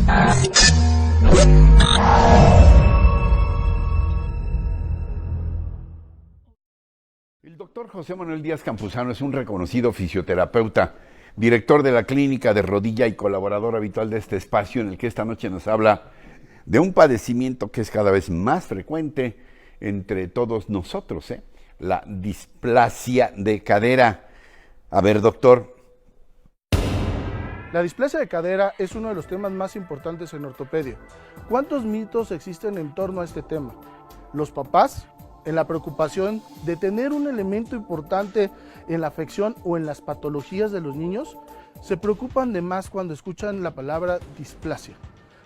El doctor José Manuel Díaz Campuzano es un reconocido fisioterapeuta, director de la Clínica de Rodilla y colaborador habitual de este espacio, en el que esta noche nos habla de un padecimiento que es cada vez más frecuente entre todos nosotros, la displasia de cadera. A ver, doctor. La displasia de cadera es uno de los temas más importantes en ortopedia. ¿Cuántos mitos existen en torno a este tema? Los papás, en la preocupación de tener un elemento importante en la afección o en las patologías de los niños, se preocupan de más cuando escuchan la palabra displasia.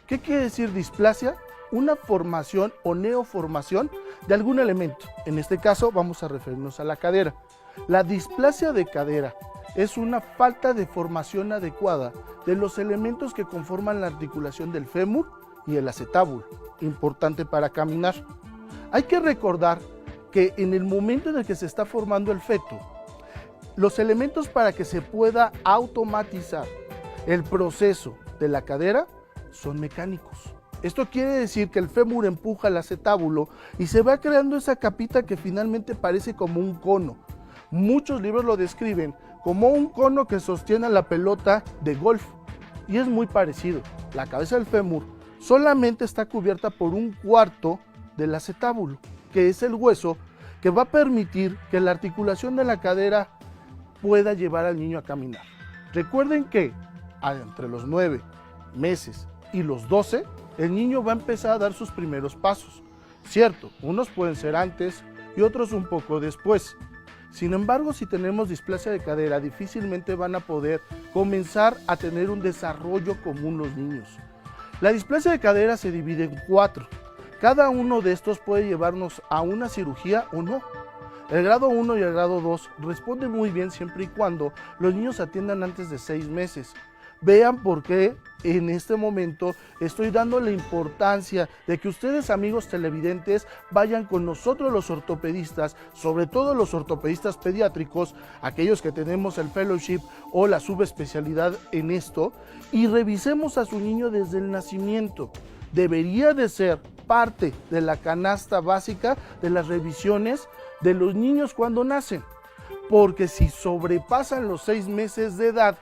¿Qué quiere decir displasia? Una formación o neoformación de algún elemento. En este caso vamos a referirnos a la cadera. La displasia de cadera es una falta de formación adecuada de los elementos que conforman la articulación del fémur y el acetábulo, importante para caminar. Hay que recordar que en el momento en el que se está formando el feto, los elementos para que se pueda automatizar el proceso de la cadera son mecánicos. Esto quiere decir que el fémur empuja el acetábulo y se va creando esa capita que finalmente parece como un cono. Muchos libros lo describen como un cono que sostiene la pelota de golf, y es muy parecido. La cabeza del fémur solamente está cubierta por un cuarto del acetábulo, que es el hueso que va a permitir que la articulación de la cadera pueda llevar al niño a caminar. Recuerden que entre los 9 meses y los 12, el niño va a empezar a dar sus primeros pasos. Cierto, unos pueden ser antes y otros un poco después. Sin embargo, si tenemos displasia de cadera, difícilmente van a poder comenzar a tener un desarrollo común los niños. La displasia de cadera se divide en 4. Cada uno de estos puede llevarnos a una cirugía o no. El grado 1 y el grado 2 responden muy bien siempre y cuando los niños se atiendan antes de 6 meses. Vean por qué en este momento estoy dando la importancia de que ustedes, amigos televidentes, vayan con nosotros los ortopedistas, sobre todo los ortopedistas pediátricos, aquellos que tenemos el fellowship o la subespecialidad en esto, y revisemos a su niño desde el nacimiento. Debería de ser parte de la canasta básica de las revisiones de los niños cuando nacen, porque si sobrepasan los 6 meses de edad,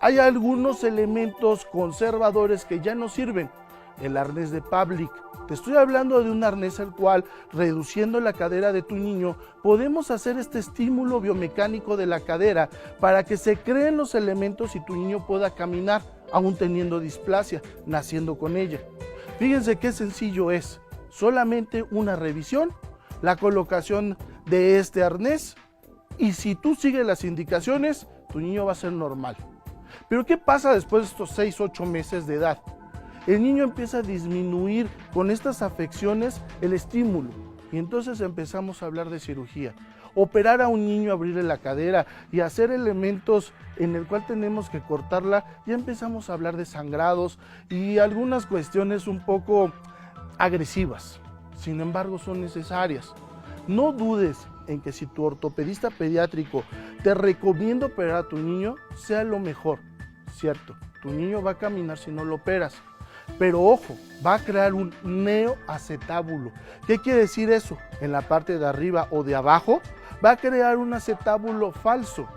hay algunos elementos conservadores que ya no sirven. El arnés de Pavlik. Te estoy hablando de un arnés al cual, reduciendo la cadera de tu niño, podemos hacer este estímulo biomecánico de la cadera para que se creen los elementos y tu niño pueda caminar, aún teniendo displasia, naciendo con ella. Fíjense qué sencillo es. Solamente una revisión, la colocación de este arnés, y si tú sigues las indicaciones, tu niño va a ser normal. Pero ¿qué pasa después de estos 6-8 meses de edad? El niño empieza a disminuir con estas afecciones el estímulo, y entonces empezamos a hablar de cirugía. Operar a un niño, abrirle la cadera y hacer elementos en el cual tenemos que cortarla, ya empezamos a hablar de sangrados y algunas cuestiones un poco agresivas. Sin embargo, son necesarias. No dudes en que si tu ortopedista pediátrico te recomienda operar a tu niño, sea lo mejor. Cierto, tu niño va a caminar si no lo operas, pero ojo, va a crear un neoacetábulo. ¿Qué quiere decir eso? En la parte de arriba o de abajo va a crear un acetábulo falso,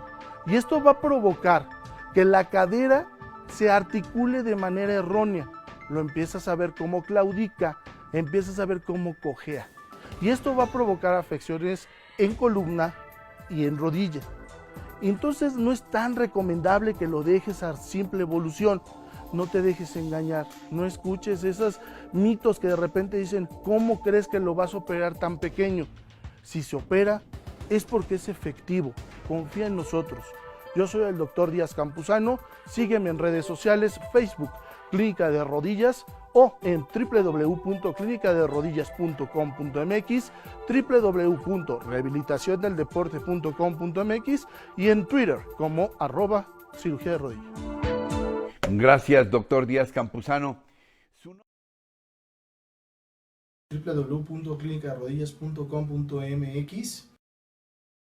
y esto va a provocar que la cadera se articule de manera errónea. Lo empiezas a ver cómo claudica, empiezas a ver cómo cojea, y esto va a provocar afecciones en columna y en rodilla. Entonces no es tan recomendable que lo dejes a simple evolución. No te dejes engañar, no escuches esos mitos que de repente dicen, ¿cómo crees que lo vas a operar tan pequeño? Si se opera es porque es efectivo, confía en nosotros. Yo soy el doctor Díaz Campuzano, sígueme en redes sociales, Facebook, Clínica de Rodillas, o en www.clinicaderodillas.com.mx, www.rehabilitaciondeldeporte.com.mx y en Twitter como @cirugía de rodilla. Gracias, doctor Díaz Campuzano. www.clinicaderodillas.com.mx